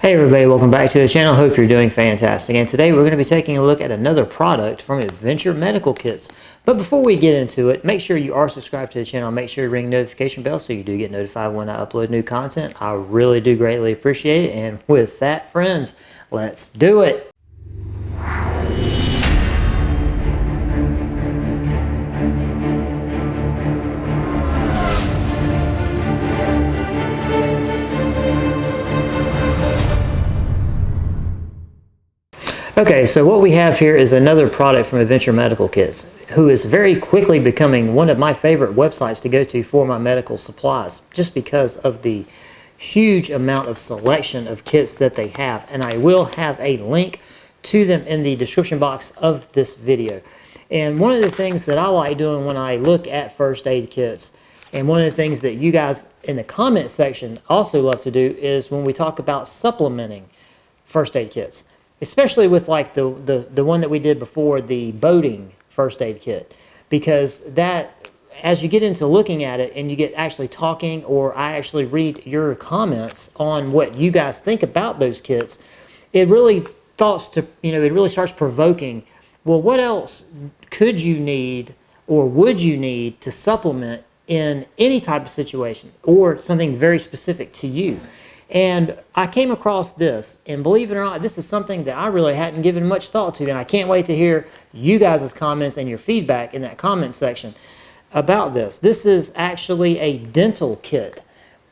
Hey everybody, welcome back to the channel. Hope you're doing fantastic. And today we're going to be taking a look at another product from Adventure Medical Kits. But before we get into it, make sure you are subscribed to the channel. Make sure you ring the notification bell so you do get notified when I upload new content. I really do greatly appreciate it. And with that, friends, let's do it. Okay, so what we have here is another product from Adventure Medical Kits, who is very quickly becoming one of my favorite websites to go to for my medical supplies, just because of the huge amount of selection of kits that they have. And I will have a link to them in the description box of this video. And one of the things that I like doing when I look at first aid kits, and one of the things that you guys in the comment section also love to do, is when we talk about supplementing first aid kits. Especially with like the one that we did before, the boating first aid kit, because that, as you get into looking at it and you get actually talking, or I actually read your comments on what you guys think about those kits, it really it really starts provoking, well, what else could you need or would you need to supplement in any type of situation, or something very specific to you. And I came across this, and believe it or not, this is something that I really hadn't given much thought to, and I can't wait to hear you guys' comments and your feedback in that comment section about this. This is actually a dental kit,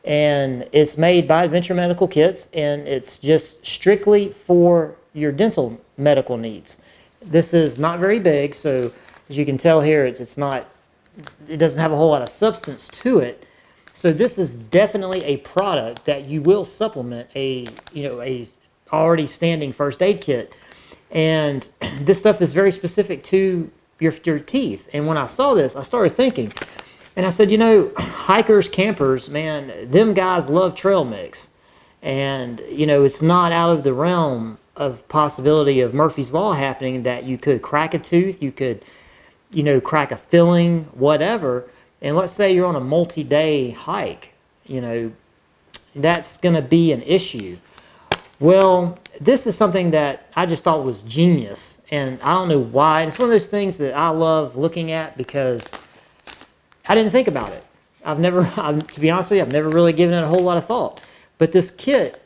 and it's made by Adventure Medical Kits, and it's just strictly for your dental medical needs. This is not very big, so as you can tell here, it doesn't have a whole lot of substance to it. So this is definitely a product that you will supplement a already standing first aid kit. And this stuff is very specific to your teeth. And when I saw this, I started thinking, and I said, hikers, campers, man, them guys love trail mix. And, it's not out of the realm of possibility of Murphy's Law happening that you could crack a tooth, you could, crack a filling, whatever. And let's say you're on a multi-day hike, that's going to be an issue. Well, this is something that I just thought was genius, and I don't know why. It's one of those things that I love looking at because I didn't think about it. To be honest with you, I've never really given it a whole lot of thought. But this kit,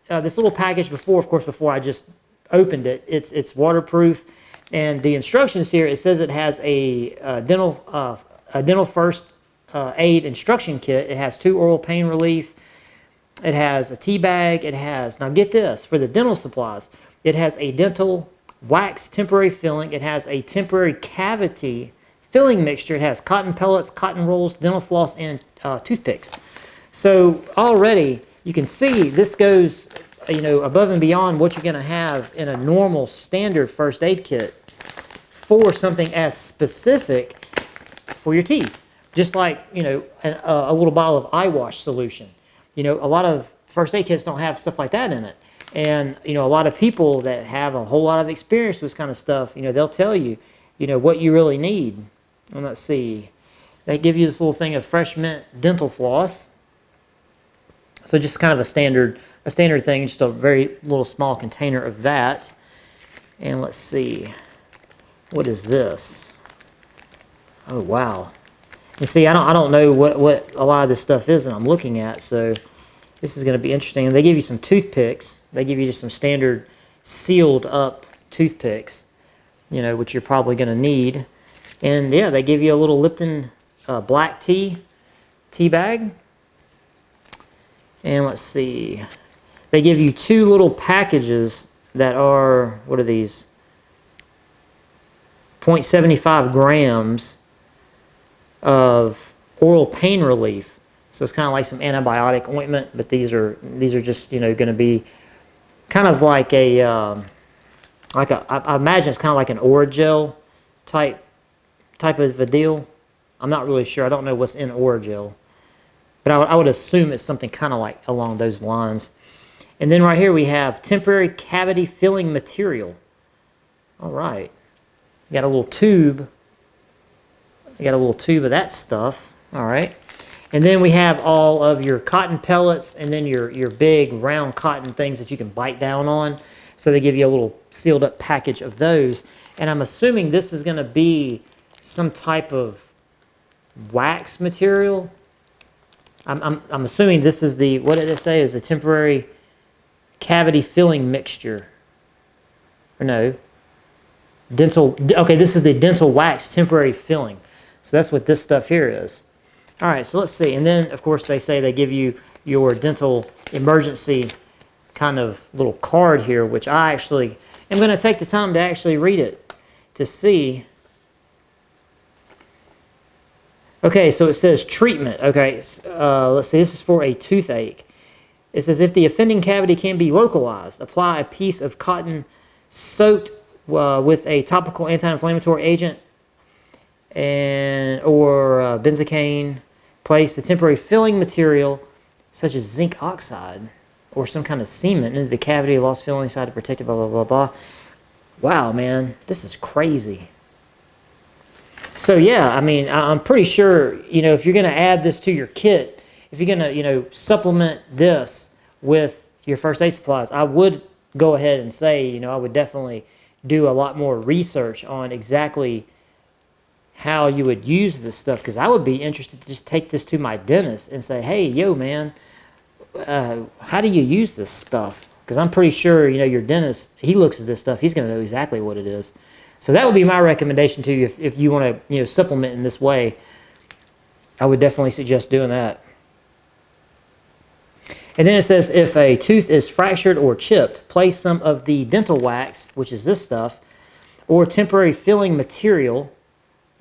this little package before I just opened it, it's waterproof, and the instructions here, it says it has a dental first aid instruction kit. It has 2 oral pain relief. It has a tea bag. It has, now get this, for the dental supplies, it has a dental wax temporary filling. It has a temporary cavity filling mixture. It has cotton pellets, cotton rolls, dental floss, and toothpicks. So already you can see this goes above and beyond what you're going to have in a normal standard first aid kit for something as specific for your teeth. Just like, a little bottle of eye wash solution. A lot of first aid kits don't have stuff like that in it. And, a lot of people that have a whole lot of experience with this kind of stuff, they'll tell you, what you really need. And let's see. They give you this little thing of fresh mint dental floss. So just kind of a standard thing, just a very little small container of that. And let's see. What is this? Oh, wow. And see, I don't know what a lot of this stuff is that I'm looking at, so this is going to be interesting. And they give you some toothpicks. They give you just some standard sealed up toothpicks, which you're probably going to need. And yeah, they give you a little Lipton black tea bag. And let's see. They give you 2 little packages that are, what are these? 0.75 grams of oral pain relief. So it's kind of like some antibiotic ointment, but these are just going to be kind of like I imagine it's kind of like an Oragel type of a deal. I'm not really sure. I don't know what's in Oragel, but I would assume it's something kind of like along those lines. And then right here we have temporary cavity filling material. All right. You got a little tube. You got a little tube of that stuff. All right. And then we have all of your cotton pellets and then your big round cotton things that you can bite down on. So they give you a little sealed up package of those. And I'm assuming this is going to be some type of wax material. I'm assuming this is the, what did it say, is a temporary cavity filling mixture. Or no, dental, okay, this is the dental wax temporary filling. So that's what this stuff here is. All right, so let's see. And then, of course, they say they give you your dental emergency kind of little card here, which I actually am going to take the time to actually read it to see. Okay, so it says treatment. Okay, let's see. This is for a toothache. It says if the offending cavity can be localized, apply a piece of cotton soaked with a topical anti-inflammatory agent or benzocaine. Place the temporary filling material, such as zinc oxide or some kind of cement, into the cavity, lost filling side to protect it, blah, blah, blah, blah. Wow, man, this is crazy. So, yeah, I mean, I'm pretty sure, you know, if you're going to add this to your kit, if you're going to, you know, supplement this with your first aid supplies, I would go ahead and say, you know, I would definitely do a lot more research on exactly how you would use this stuff, because I would be interested to just take this to my dentist and say, hey, yo, man, how do you use this stuff? Because I'm pretty sure, you know, your dentist, he looks at this stuff, he's going to know exactly what it is. So that would be my recommendation to you if you want to, you know, supplement in this way. I would definitely suggest doing that. And then it says if a tooth is fractured or chipped, place some of the dental wax, which is this stuff, or temporary filling material.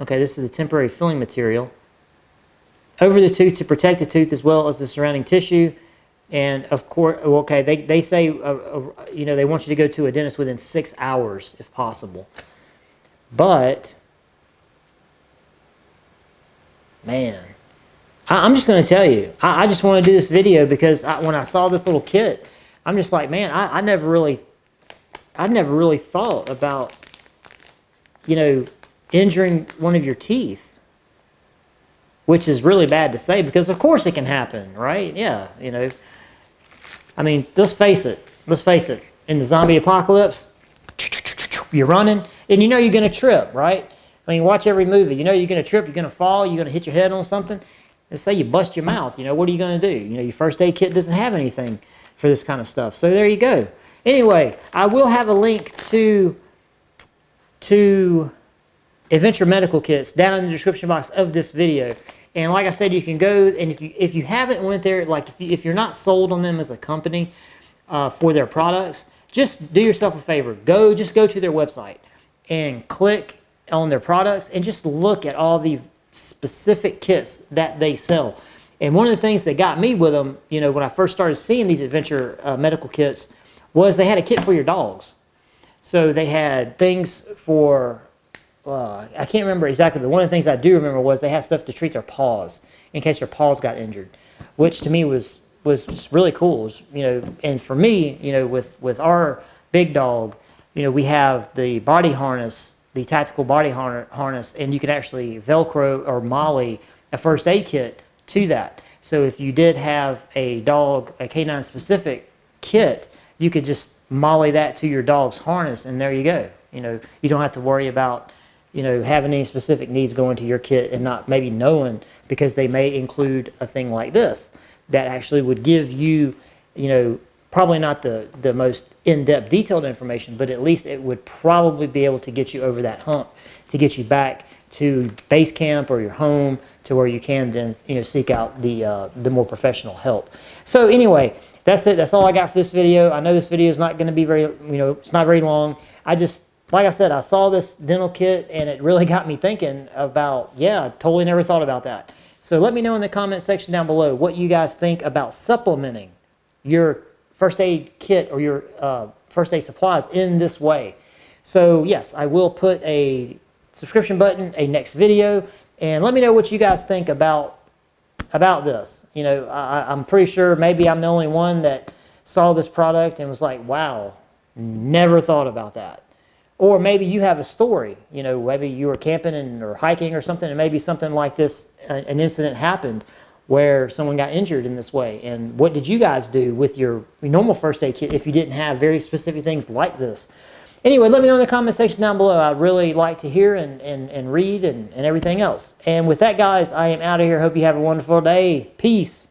Okay, this is a temporary filling material over the tooth to protect the tooth as well as the surrounding tissue. And of course, okay, they say, you know, they want you to go to a dentist within 6 hours if possible. But, man, I'm just going to tell you, I just want to do this video because when I saw this little kit, I'm just like, man, I never really thought about, you know, injuring one of your teeth, which is really bad to say because of course it can happen, right? Yeah, you know, I mean, let's face it, in the zombie apocalypse, you're running and you know you're going to trip, right? I mean, watch every movie, you know you're going to trip, you're going to fall, you're going to hit your head on something. Let's say you bust your mouth, you know, what are you going to do? You know, your first aid kit doesn't have anything for this kind of stuff. So there you go. Anyway, I will have a link to Adventure Medical Kits down in the description box of this video. And like I said, you can go, and if you haven't went there, like if you're not sold on them as a company for their products, just do yourself a favor. Just go to their website and click on their products and just look at all the specific kits that they sell. And one of the things that got me with them, you know, when I first started seeing these Adventure Medical Kits, was they had a kit for your dogs. So they had things for, I can't remember exactly, but one of the things I do remember was they had stuff to treat their paws in case their paws got injured, which to me was really cool. Was, you know, and for me, you know, with our big dog, you know, we have the body harness, the tactical body harness, and you can actually Velcro or Molly a first aid kit to that. So if you did have a dog, a canine specific kit, you could just Molly that to your dog's harness, and there you go. You know, you don't have to worry about, you know, having any specific needs going to your kit and not maybe knowing, because they may include a thing like this that actually would give you, you know, probably not the most in-depth detailed information, but at least it would probably be able to get you over that hump to get you back to base camp or your home to where you can then, you know, seek out the more professional help. So anyway, that's it. That's all I got for this video. I know this video is not going to be very, you know, it's not very long. I just, like I said, I saw this dental kit and it really got me thinking about, yeah, I totally never thought about that. So let me know in the comment section down below what you guys think about supplementing your first aid kit or your first aid supplies in this way. So yes, I will put a subscription button, a next video, and let me know what you guys think about this. You know, I'm pretty sure maybe I'm the only one that saw this product and was like, wow, never thought about that. Or maybe you have a story, you know, maybe you were camping or hiking or something, and maybe something like this, an incident happened where someone got injured in this way, and what did you guys do with your normal first aid kit if you didn't have very specific things like this? Anyway, let me know in the comment section down below. I'd really like to hear and read and everything else. And with that, guys, I am out of here. Hope you have a wonderful day. Peace.